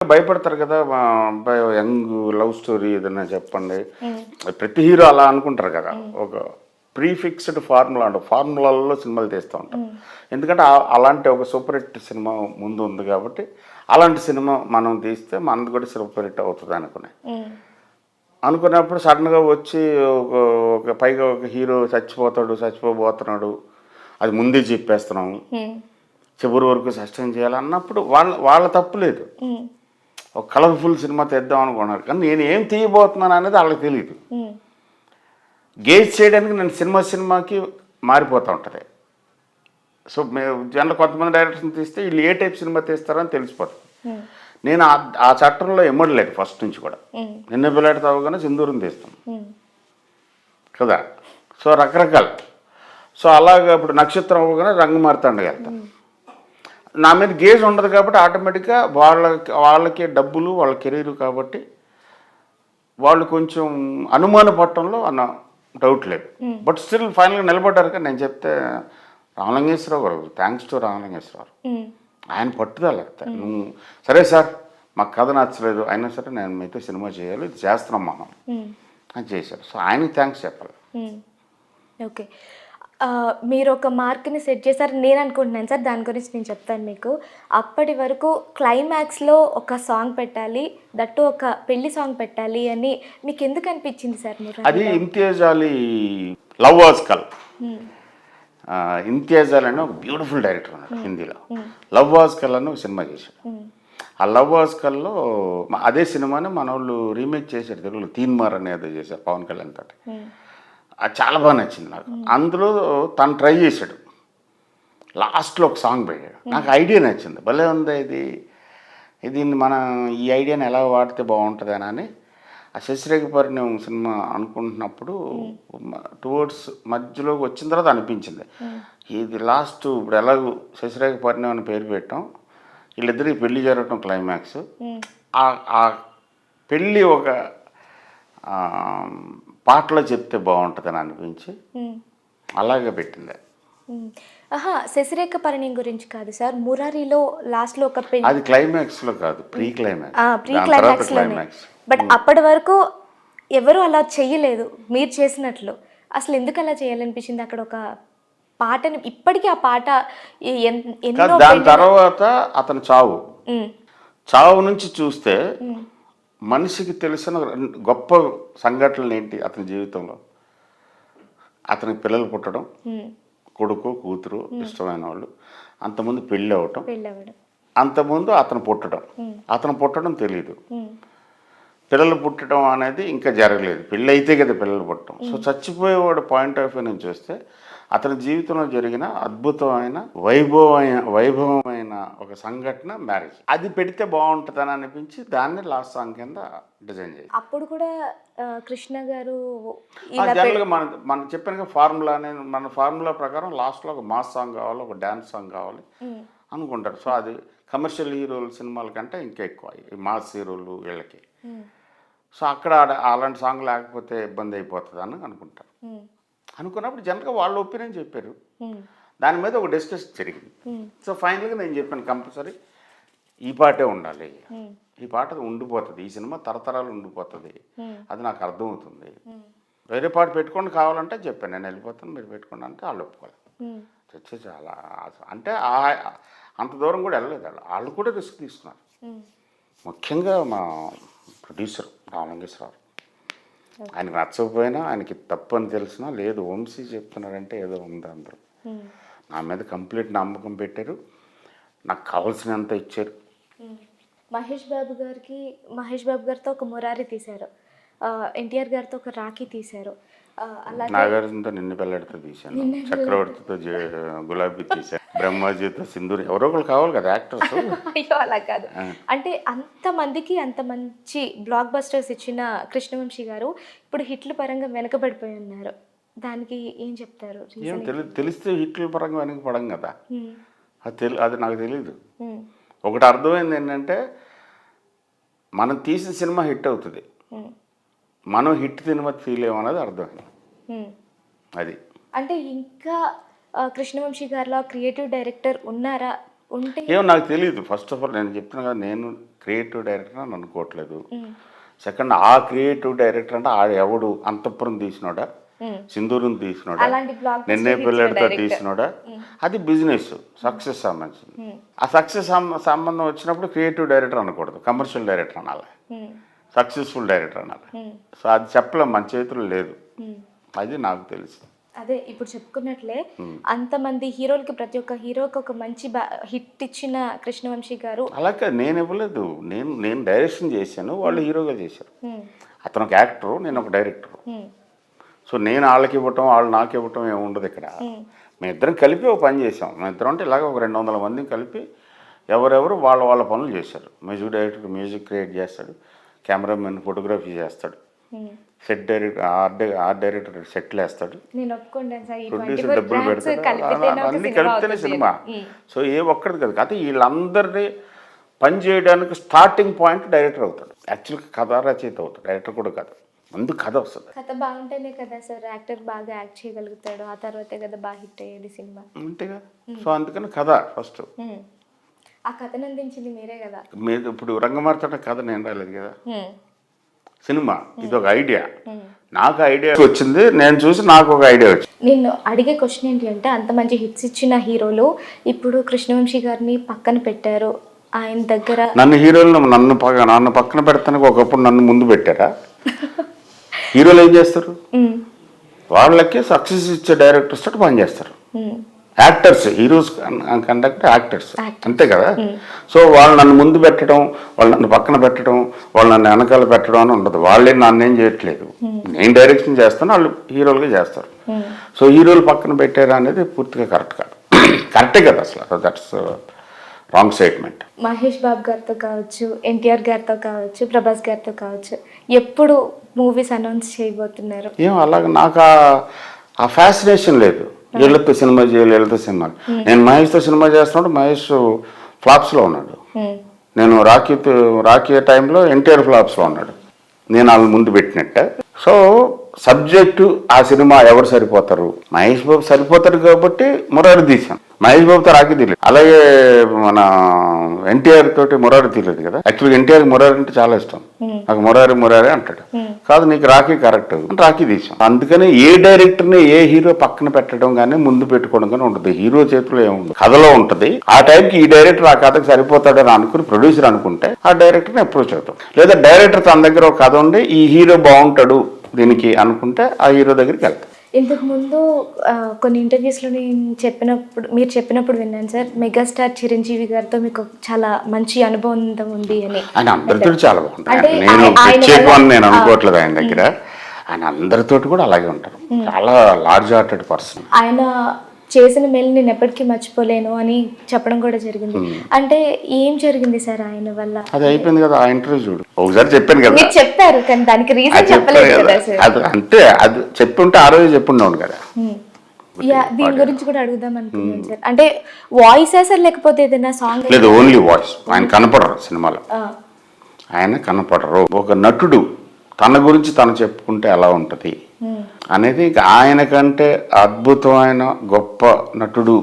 భయపడతారు కదా! మా అబ్బాయి యంగ్ లవ్ స్టోరీ ఏదైనా చెప్పండి. ప్రతి హీరో అలా అనుకుంటారు కదా! ఒక ప్రీఫిక్స్డ్ ఫార్ములా అంటారు. ఫార్ములాలలో సినిమాలు తీస్తూ ఉంటారు. ఎందుకంటే అలాంటి ఒక సూపర్ హిట్ సినిమా ముందు ఉంది కాబట్టి, అలాంటి సినిమా మనం తీస్తే మనది కూడా సూపర్ హిట్ అవుతుంది అనుకున్నప్పుడు సడన్‌గా వచ్చి ఒక ఒక పైగా ఒక హీరో చచ్చిపోబోతున్నాడు. అది ముందే చెప్పేస్తున్నాము. చివరి వరకు సస్టైన్ చేయాలన్నప్పుడు వాళ్ళ తప్పు లేదు. ఒక కలర్ఫుల్ సినిమా తీద్దాం అనుకున్నారు. కానీ నేను ఏం తీయబోతున్నాను అనేది వాళ్ళకి తెలియదు. గేజ్ చేయడానికి నేను సినిమాకి మారిపోతూ ఉంటుంది. సో జనరల్ కొంతమంది డైరెక్టర్స్ని తీస్తే వీళ్ళు ఏ టైప్ సినిమా తీస్తారని తెలిసిపోతుంది. నేను ఆ చట్టంలో ఎమ్మడలేదు ఫస్ట్ నుంచి కూడా. నిన్న పిల్లాడి తవ్వగానే సింధూరం తీస్తాం కదా. సో రకరకాలు. సో అలాగా ఇప్పుడు నక్షత్రం అవ్వగానే రంగు మారుతాండగా వెళ్తాం. నా మీద గేజ్ ఉండదు కాబట్టి ఆటోమేటిక్గా వాళ్ళకి డబ్బులు వాళ్ళ కెరీర్ కాబట్టి వాళ్ళు కొంచెం అనుమాన పట్టడంలో అన్న డౌట్ లేదు. బట్ స్టిల్ ఫైనల్గా నిలబడ్డారు. కానీ నేను చెప్తే రామలింగేశ్వరరావు గారు, థ్యాంక్స్ టు రామలింగేశ్వరరావు, ఆయన పట్టుదల. నువ్వు సరే సార్ మాకు కథ నచ్చలేదు అయినా సరే నేను మీతో సినిమా చేయాలి, ఇది చేస్తున్నాం మనం అని చేశారు. సో ఆయనకి థ్యాంక్స్ చెప్పాలి. ఓకే, మీరు ఒక మార్క్ని సెట్ చేశారు నేను అనుకుంటున్నాను సార్. దాని గురించి నేను చెప్తాను మీకు. అప్పటి వరకు క్లైమాక్స్లో ఒక సాంగ్ పెట్టాలి, దట్టు ఒక పెళ్లి సాంగ్ పెట్టాలి అని మీకు ఎందుకు అనిపించింది సార్? మీరు అది ఇమ్తియాజ్ అలీ లవ్ వాజ్ కల్. ఇమ్తియాజ్ అలీ అని ఒక బ్యూటిఫుల్ డైరెక్టర్ ఉన్నాడు హిందీలో. లవ్ వాజ్ కల్ అని ఒక సినిమా చేశాడు. ఆ లవ్ వాజ్ కల్లో అదే సినిమాని మన వాళ్ళు రీమేక్ చేశారు తెలుగులో. తీన్మార్ అనేది చేశారు పవన్ కళ్యాణ్ తోటి. అది చాలా బాగా నచ్చింది నాకు. అందులో తను ట్రై చేశాడు, లాస్ట్లో ఒక సాంగ్ పెట్టాడు. నాకు ఐడియా నచ్చింది, భలే ఉంది దీన్ని మనం ఈ ఐడియాని ఎలా వాడితే బాగుంటుంది అని ఆ శశిరేఖ పరిణయం సినిమా అనుకుంటున్నప్పుడు టువర్డ్స్ మధ్యలోకి వచ్చిన తర్వాత అనిపించింది ఇది లాస్ట్ ఇప్పుడు ఎలాగో శశిరేఖ పరిణయం అని పేరు పెట్టాం, వీళ్ళిద్దరికి పెళ్లి జరగటం క్లైమాక్స్, ఆ పెళ్ళి ఒక పాటలో చెప్తే బాగుంటుందని అనిపించి అలాగే పెట్టింది. శశిరేఖ పరిణయం గురించి కాదు సార్, మురారిలో లాస్ట్లో ఒక పెళ్లి, అది క్లైమాక్స్లో కాదు, ప్రీ క్లైమాక్స్. బట్ అప్పటి వరకు ఎవరు అలా చెయ్యలేదు మీరు చేసినట్లు. అసలు ఎందుకు అలా చేయాలనిపించింది? అక్కడ ఒక పాటని ఇప్పటికీ ఆ పాట దాని తర్వాత అతను చావు నుంచి చూస్తే మనిషికి తెలిసిన గొప్ప సంఘటనలు ఏంటి అతని జీవితంలో? అతనికి పిల్లలు పుట్టడం, కొడుకు కూతురు ఇష్టమైన వాళ్ళు, అంతకుముందు పెళ్ళి అవ్వటం, అంతకుముందు అతను పుట్టడం తెలియదు, పిల్లలు పుట్టడం అనేది ఇంకా జరగలేదు, పెళ్ళి అయితే కదా పిల్లలు పుట్టడం. సో చచ్చిపోయేవాడు పాయింట్ ఆఫ్ వ్యూ నుంచి చూస్తే అతని జీవితంలో జరిగిన అద్భుతమైన వైభవమైన ఒక సంఘటన మ్యారేజ్. అది పెడితే బాగుంటుందని అనిపించి దాన్ని లాస్ట్ సాంగ్ కింద డిజైన్ చేసి. అప్పుడు కూడా కృష్ణ గారు జనరల్గా మనం చెప్పిన మన ఫార్ములా ప్రకారం లాస్ట్లో ఒక మాస్ సాంగ్ కావాలి, ఒక డ్యాన్స్ సాంగ్ కావాలి అనుకుంటారు. సో అది కమర్షియల్ హీరోల సినిమాల కంటే ఇంకా ఎక్కువ ఈ మాస్ హీరోలు వీళ్ళకి. సో అక్కడ అలాంటి సాంగ్ లేకపోతే ఇబ్బంది అయిపోతుంది అని అనుకుంటారు. అనుకున్నప్పుడు జనరల్గా వాళ్ళ ఒపీనియన్ చెప్పారు, దాని మీద ఒక డిస్కషన్ జరిగింది. సో ఫైనల్గా నేను చెప్పాను కంపల్సరీ ఈ పాటే ఉండాలి, ఈ పాట ఉండిపోతుంది, ఈ సినిమా తరతరాలు ఉండిపోతుంది, అది నాకు అర్థమవుతుంది, వేరే పాట పెట్టుకోండి కావాలంటే చెప్పాను, నేను వెళ్ళిపోతాను మీరు పెట్టుకోండి అంటే వాళ్ళు ఒప్పుకోలేదు. చర్చ చాలా అంటే అంత దూరం కూడా వెళ్ళలేదు, వాళ్ళు కూడా రిస్క్ తీసుకున్నారు. ముఖ్యంగా మా ప్రొడ్యూసర్ రామలింగేశ్వరరావు, ఆయనకు నచ్చకపోయినా ఆయనకి తప్పు అని తెలిసినా లేదు వంశీ చెప్తున్నారంటే ఏదో ఉంది అందరూ. నా మీద కంప్లీట్ నమ్మకం పెట్టారు, నాకు కావాల్సినంత ఇచ్చారు. మహేష్ బాబు గారితో ఒక మురారి తీశారు, ఎన్టీఆర్ గారితో ఒక రాఖీ తీశారు, నాగార్జునతో నిన్ను పెళ్ళడితో తీశాను, చక్రవర్తితో గులాబీ తీశాను, బ్రహ్మాజీతో సింధూరి, ఎవరో ఒకరు కావాలి కదా యాక్టర్స్. అయ్యో అలా కాదు, అంటే అంతమందికి అంత మంచి బ్లాక్ బస్టర్స్ ఇచ్చిన కృష్ణవంశీ గారు ఇప్పుడు హిట్ల పరంగా వెనకబడిపోయి ఉన్నారు, దానికి ఏం చెప్తారు? తెలిస్తే హిట్ల పరంగా వెనకపడం కదా, అది నాకు తెలియదు. ఒకటి అర్థమైంది ఏంటంటే మనం తీసిన సినిమా హిట్ అవుతుంది, మనం హిట్ సినిమా తీయలేమన్నది అర్థమైంది. అది అంటే ఇంకా కృష్ణవంశీ గారిలో క్రియేటివ్ డైరెక్టర్ ఉన్నారా? ఉంటే ఏమో నాకు తెలియదు. ఫస్ట్ ఆఫ్ ఆల్ నేను చెప్తున్నా కదా, నేను క్రియేటివ్ డైరెక్టర్ అని అనుకోవట్లేదు. సెకండ్, ఆ క్రియేటివ్ డైరెక్టర్ అంటే ఎవడు అంతఃపురం తీసినోడా, సింధూరం తీసినోడా, నిన్నే పిల్లడితో తీసినోడా, అది బిజినెస్ సక్సెస్ సంబంధించింది. ఆ సక్సెస్ సంబంధం వచ్చినప్పుడు క్రియేటివ్ డైరెక్టర్ అనకూడదు, కమర్షియల్ డైరెక్టర్ అనాలి, సక్సెస్ఫుల్ డైరెక్టర్ అనాలి. సో అది చెప్పలేం, మన చేతుల్లో లేదు, అది నాకు తెలుసు. అదే ఇప్పుడు చెప్పుకున్నట్లే అంతమంది హీరోలకి ప్రతి ఒక్క హీరోకి ఒక మంచి హిట్ ఇచ్చిన కృష్ణవంశీ గారు. అలాగే నేను ఇవ్వలేదు, నేను డైరెక్షన్ చేశాను, వాళ్ళు హీరోగా చేశారు. అతను ఒక యాక్టరు, నేను ఒక డైరెక్టరు. సో నేను వాళ్ళకి ఇవ్వటం, వాళ్ళు నాకు ఇవ్వటం ఏమి ఉండదు ఇక్కడ. మేమిద్దరం కలిపి ఒక పని చేసాం. మేమిద్దరం అంటే ఇలాగ ఒక 200 మందిని కలిపి ఎవరెవరు వాళ్ళ పనులు చేశారు. మ్యూజిక్ డైరెక్టర్ మ్యూజిక్ క్రియేట్ చేస్తాడు, కెమెరామెన్ ఫోటోగ్రఫీ చేస్తాడు, సెట్ డైరెక్టర్ ఆర్ట్ డైరెక్టర్ సెట్లు వేస్తాడు, ప్రొడ్యూసర్ డబ్బులు పెడతాడు, అన్నీ కలిపితేనే సినిమా. సో ఏ ఒక్కడిది కాదు. అయితే వీళ్ళందరినీ పని చేయడానికి స్టార్టింగ్ పాయింట్ డైరెక్టర్ అవుతాడు. యాక్చువల్గా కథ రచయిత అవుతాడు, డైరెక్టర్ కూడా కాదు. ముందు కథ వస్తుంది, కథ బాగుంటేనే కదా సార్ యాక్టర్ బాగా యాక్ట్ చేయగలుగుతాడు, ఆ తర్వాతే కదా బాగా హిట్ అయ్యేది సినిమా. అంతేగా. సో అందుకని కథ ఫస్ట్. ఆ కథను అందించింది మీరే కదా. మీరు ఇప్పుడు రంగమార్తాడ కథ నేను రాలేదు కదా, సినిమా ఇది ఒక ఐడియా. నాకు ఐడియా వచ్చింది, నేను చూసి నాకు ఒక ఐడియా వచ్చింది. నేను అడిగే క్వశ్చన్ ఏంటి అంటే, అంత మంచి హిట్స్ ఇచ్చిన హీరోలు ఇప్పుడు కృష్ణవంశీ గారిని పక్కన పెట్టారు, ఆయన దగ్గర నన్ను హీరోలను నన్ను పక్కన పెడతానికి ఒకప్పుడు నన్ను ముందు పెట్టారా? హీరోలు ఏం చేస్తారు, వాళ్ళకి సక్సెస్ ఇచ్చే డైరెక్టర్స్ తోటి పని చేస్తారు. యాక్టర్స్, హీరోస్ కండక్ట్ యాక్టర్స్, అంతే కదా. సో వాళ్ళు నన్ను ముందు పెట్టడం, వాళ్ళు నన్ను పక్కన పెట్టడం, వాళ్ళు నన్ను వెనకాల పెట్టడం అని ఉండదు. వాళ్ళే నన్నేం చేయట్లేదు, నేను డైరెక్షన్ చేస్తాను, వాళ్ళు హీరోలుగా చేస్తారు. సో హీరోలు పక్కన పెట్టారా అనేది పూర్తిగా కరెక్టే కదా అసలు. That's wrong statement. Mahesh Babu గారితో కావచ్చు, ఎన్టీఆర్ గారితో కావచ్చు, ప్రభాస్ గారితో కావచ్చు, ఎప్పుడు మూవీస్ అనౌన్స్ చేయబోతున్నారు? ఏం అలాగే నాకు ఆ ఫ్యాసినేషన్ లేదు. వీళ్ళతో సినిమా చేయాలి, వీళ్ళతో సినిమా. నేను మహేష్తో సినిమా చేస్తున్నప్పుడు మహేష్ ఫ్లాప్స్లో ఉన్నాడు, నేను రాఖీ టైంలో ఎన్టీఆర్ ఫ్లాప్స్లో ఉన్నాడు, నేను వాళ్ళని ముందు పెట్టినట్టే. సో సబ్జెక్టు ఆ సినిమా ఎవరు సరిపోతారు, మహేష్ బాబు సరిపోతారు కాబట్టి మురారి తీశాను. మహేష్ బాబుతో రాఖీ తీయలేదు, అలాగే మన ఎన్టీఆర్ తోటి మురారి తీయలేదు కదా. యాక్చువల్గా ఎన్టీఆర్ మురారి అంటే చాలా ఇష్టం, నాకు మురారి అంటాడు. కాదు నీకు రాఖీ కరెక్ట్, రాఖీ తీసాం. అందుకని ఏ డైరెక్టర్ని ఏ హీరో పక్కన పెట్టడం కానీ ముందు పెట్టుకోవడం కానీ ఉంటుంది, హీరో చేతిలో ఏముండదు, కథలో ఉంటుంది. ఆ టైంకి ఈ డైరెక్టర్ ఆ కథకు సరిపోతాడని అనుకుని ప్రొడ్యూసర్ అనుకుంటే ఆ డైరెక్టర్ని అప్రోచ్ అవుతాం. లేదా డైరెక్టర్ తన దగ్గర ఒక కథ ఉండి ఈ హీరో బాగుంటాడు దీనికి అనుకుంటే ఆ హీరో దగ్గరికి వెళ్తాం. ఇంతకు ముందు కొన్ని ఇంటర్వ్యూస్లో మీరు చెప్పినప్పుడు విన్నాను సార్, మెగాస్టార్ చిరంజీవి గారితో మీకు చాలా మంచి అనుభవం ఉంది అని. ఆయన అందరితో చాలా బాగుంటారు, నేను ప్రత్యేకం నేను అనుకోవట్లేదు ఆయన దగ్గర. ఆయన అందరితో కూడా అలాగే ఉంటారు, చాలా లార్జ్ హార్టెడ్ పర్సన్. ఆయన చేసిన మేలు నేను ఎప్పటికీ మర్చిపోలేను అని చెప్పడం కూడా జరిగింది. అంటే ఏం జరిగింది సార్ ఆయన వల్ల? అది అయిపోయింది కదా, ఆ ఇంటర్వ్యూ చూడు, ఒకసారి చెప్పాను కదా. మీరు చెప్పారు కానీ దానికి రీజన్ చెప్పలేదు కదా సార్. అది అంతే, అది చెప్పుంటే ఆ రోజు చెప్పుండవు కదా. దీని గురించి కూడా అడుగుదాం అనుకున్నాను సార్. అంటే వాయిస్ సార్ లేకపోతే ఏదైనా సాంగ్? లేదు, ఓన్లీ వాయిస్. ఆయన కనపడరు సినిమాలో, ఆయన కనపడరు. ఒక నటుడు తన గురించి తను చెప్పుకుంటే ఎలా ఉంటుంది అనేది, ఆయన కంటే అద్భుతమైన గొప్ప నటుడు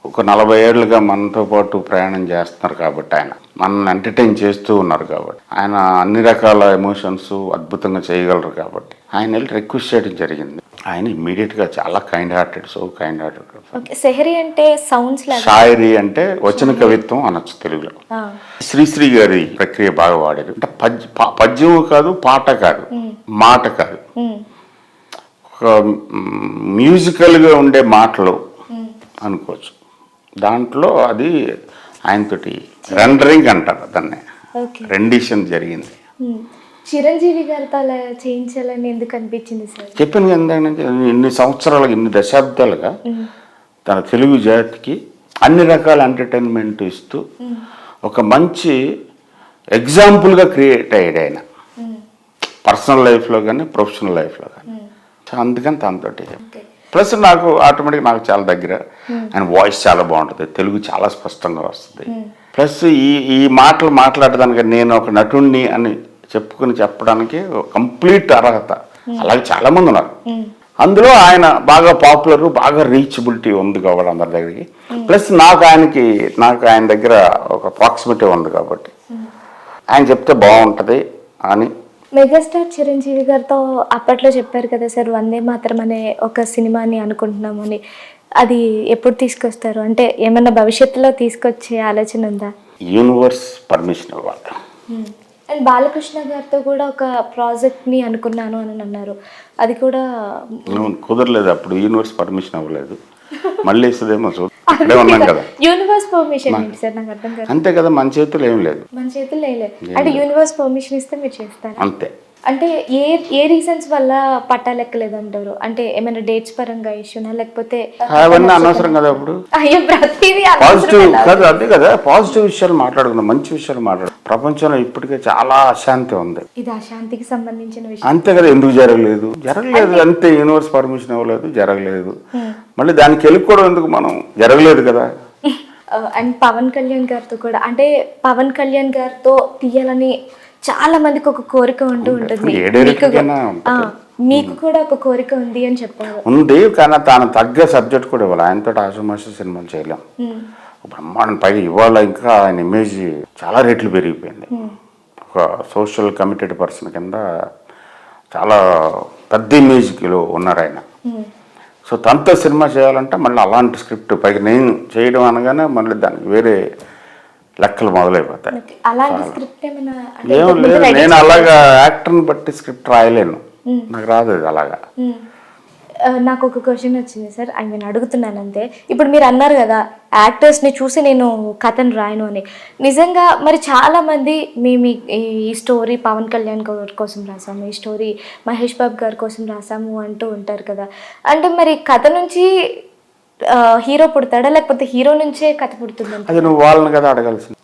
ఒక 40 ఏళ్ళుగా మనతో పాటు ప్రయాణం చేస్తున్నారు కాబట్టి, ఆయన మనల్ని ఎంటర్టైన్ చేస్తూ ఉన్నారు కాబట్టి, ఆయన అన్ని రకాల ఎమోషన్స్ అద్భుతంగా చేయగలరు కాబట్టి ఆయన వెళ్ళి రిక్వెస్ట్ చేయడం జరిగింది. ఆయన ఇమ్మీడియట్గా చాలా kind hearted, so kind hearted. Sehari అంటే సౌండ్స్, షాయరీ అంటే వచన కవిత్వం అనొచ్చు తెలుగులో. శ్రీశ్రీ గారి ప్రక్రియ బాగా వాడారు. అంటే పద్యం కాదు, పాట కాదు, మాట కాదు, ఒక మ్యూజికల్గా ఉండే మాటలు అనుకోవచ్చు. దాంట్లో అది ఆయనతోటి రెండరింగ్ అంటారు దాన్ని, రెండిషన్ జరిగింది. చిరంజీవి గారితో అలా చేయించాలని ఎందుకు అనిపించింది సార్? చెప్పాను కదా, ఇన్ని సంవత్సరాలుగా, ఇన్ని దశాబ్దాలుగా తన తెలుగు జాతికి అన్ని రకాల ఎంటర్టైన్మెంట్ ఇస్తూ ఒక మంచి ఎగ్జాంపుల్గా క్రియేట్ అయ్యాడు ఆయన, పర్సనల్ లైఫ్లో కానీ ప్రొఫెషనల్ లైఫ్లో కానీ. అందుకని తనతోటి ప్లస్ నాకు ఆటోమేటిక్గా నాకు చాలా దగ్గర. ఆయన వాయిస్ చాలా బాగుంటుంది, తెలుగు చాలా స్పష్టంగా వస్తుంది. ప్లస్ ఈ మాటలు మాట్లాడడానికి నేను ఒక నటుడిని అని చెప్పడానికి కంప్లీట్ అర్హత. అలాగే చాలా మంది ఉన్నారు, అందులో ఆయన బాగా పాపులర్, బాగా రీచబిలిటీ ఉంది కాబట్టి అందరి దగ్గరికి. ప్లస్ నాకు ఆయన దగ్గర ఒక ప్రాక్సిమిటీ ఉంది కాబట్టి ఆయన చెప్తే బాగుంటుంది అని. మెగాస్టార్ చిరంజీవి గారితో అప్పట్లో చెప్పారు కదా సార్, వందే మాత్రం అనే ఒక సినిమాని అనుకుంటున్నామని. అది ఎప్పుడు తీసుకొస్తారు? అంటే ఏమన్నా భవిష్యత్తులో తీసుకొచ్చే ఆలోచన ఉందా? యూనివర్స్ పర్మిషన్ ఇవ్వాలి. అండ్ బాలకృష్ణ గారితో కూడా ఒక ప్రాజెక్ట్ని అనుకున్నాను అని అన్నారు, అది కూడా కుదరలేదు. అప్పుడు యూనివర్స్ పర్మిషన్ అవ్వలేదు. మళ్ళీ ఇస్తుందేమో ఇక్కడే ఉన్నాం కదా. యూనివర్స్ పర్మిషన్ ఏంటి సార్? నాకు అర్థం కాదు. అంతే కదా, మన చేతులు ఏం లేదు. మన చేతుల్లో ఏం లేదు అంటే యూనివర్స్ పర్మిషన్ ఇస్తే మీరు చేస్తారు అంతే. అంటే ఏ రీజన్స్ వల్ల పట్టాలెక్కలేదు అంటారు? అంటే ఏమైనా డేట్స్ పరంగా ఇష్యూనా, లేకపోతే అవన్నీ అనవసరం కదా. అప్పుడు అయ్యో ప్రతిదీ పాజిటివ్ కాదు, అంతే కదా. పాజిటివ్ విషయాలు మాట్లాడుకున్నాం, మంచి విషయాలు మాట్లాడు. ప్రపంచంలో ఇప్పటికే చాలా అశాంతి ఉంది. ఇది అశాంతికి సంబంధించిన విషయం. అంతే కదా. ఎందుకు జరగలేదు అంతే. యూనివర్స్ పర్మిషన్ ఇవ్వలేదు, జరగలేదు. మళ్ళీ దానికి వెళ్ళిపోవడం ఎందుకు? మనం జరగలేదు కదా. అండ్ పవన్ కళ్యాణ్ గారితో కూడా, అంటే పవన్ కళ్యాణ్ గారితో తీయాలని చాలా మందికి ఒక కోరిక ఉంటుంది. మీకు కూడా ఒక కోరిక ఉంది అని చెప్పారు. ఉంది, కానీ తాను తగ్గ సబ్జెక్ట్ కూడా ఇవ్వాలి. ఆయనతో ఆషమాష సినిమాలు చేయలేం. బ్రహ్మాండం. పైగా ఇవాళ ఇంకా ఆయన ఇమేజ్ చాలా రేట్లు పెరిగిపోయింది. ఒక సోషల్ కమిటెడ్ పర్సన్ కింద చాలా పెద్ద ఇమేజ్లో ఉన్నారు ఆయన. సో తనతో సినిమా చేయాలంటే మళ్ళీ అలాంటి స్క్రిప్ట్, పైగా నేను చేయడం అనగానే మళ్ళీ దానికి వేరే లెక్కలు మొదలైపోతాయి. ఏం లేదు, నేను అలాగా యాక్టర్ని బట్టి స్క్రిప్ట్ రాయలేను, నాకు రాదు అది అలాగా. నాకు ఒక క్వశ్చన్ వచ్చింది సార్, నేను అడుగుతున్నాను అంతే. ఇప్పుడు మీరు అన్నారు కదా యాక్టర్స్ని చూసి నేను కథను రాయను అని. నిజంగా మరి చాలామంది మేము ఈ స్టోరీ పవన్ కళ్యాణ్ గారి కోసం రాసాము, ఈ స్టోరీ మహేష్ బాబు గారి కోసం రాసాము అంటూ ఉంటారు కదా. అంటే మరి కథ నుంచి హీరో పుడతాడా, లేకపోతే హీరో నుంచే కథ పుడుతుంది? అది నువ్వు వాళ్ళని కదా అడగాల్సింది.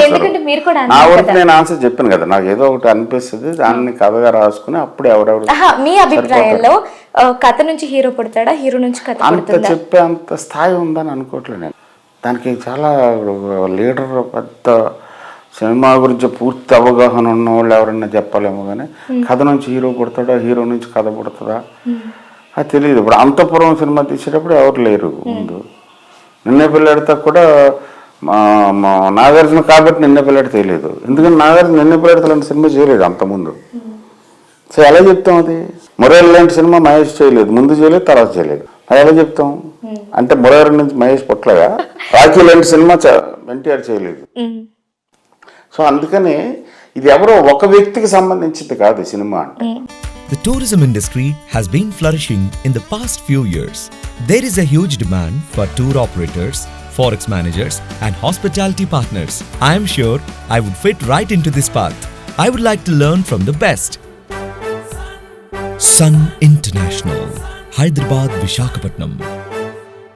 ఎందుకంటే మీరు కూడా నా వరకు నేను ఆన్సర్ చెప్పాను కదా. నాకు ఏదో ఒకటి అనిపిస్తుంది, దాన్ని కథగా రాసుకుని అప్పుడు ఎవరెవరు. మీ అభిప్రాయంలో కథ నుంచి హీరో పుడతాడా, హీరో నుంచి కథ అంత చెప్పే అంత స్థాయి ఉందని అనుకోవట్లేదు నేను. దానికి చాలా లీడర్, పెద్ద సినిమా గురించి పూర్తి అవగాహన ఉన్న వాళ్ళు ఎవరైనా చెప్పాలేమో. కానీ కథ నుంచి హీరో పుడతాడా, హీరో నుంచి కథ పుడతాడా అది తెలియదు. ఇప్పుడు అంతఃపురం సినిమా తీసేటప్పుడు ఎవరు లేరు ముందు. నిన్నే పిల్లాడితో కూడా నాగార్జున కాబట్టి నిన్నే పిల్లాడి తెలియదు. ఎందుకంటే నాగార్జున నిన్నే పిల్లాడితో లాంటి సినిమా చేయలేదు అంతకుముందు. సో ఎలా చెప్తాం? అది మురారి లాంటి సినిమా మహేష్ చేయలేదు, ముందు చేయలేదు, తర్వాత చేయలేదు. మరి ఎలా చెప్తాం? అంటే మురారి నుంచి మహేష్ పుట్టలేదా? రాఖీ లాంటి సినిమా ఎన్టీఆర్ చేయలేదు. సో అందుకని ఇది ఎవరో ఒక వ్యక్తికి సంబంధించింది కాదు సినిమా అంటే. The tourism industry has been flourishing in the past few years. There is a huge demand for tour operators, forex managers and hospitality partners. I am sure I would fit right into this path. I would like to learn from the best. Sun International, Hyderabad, Visakhapatnam.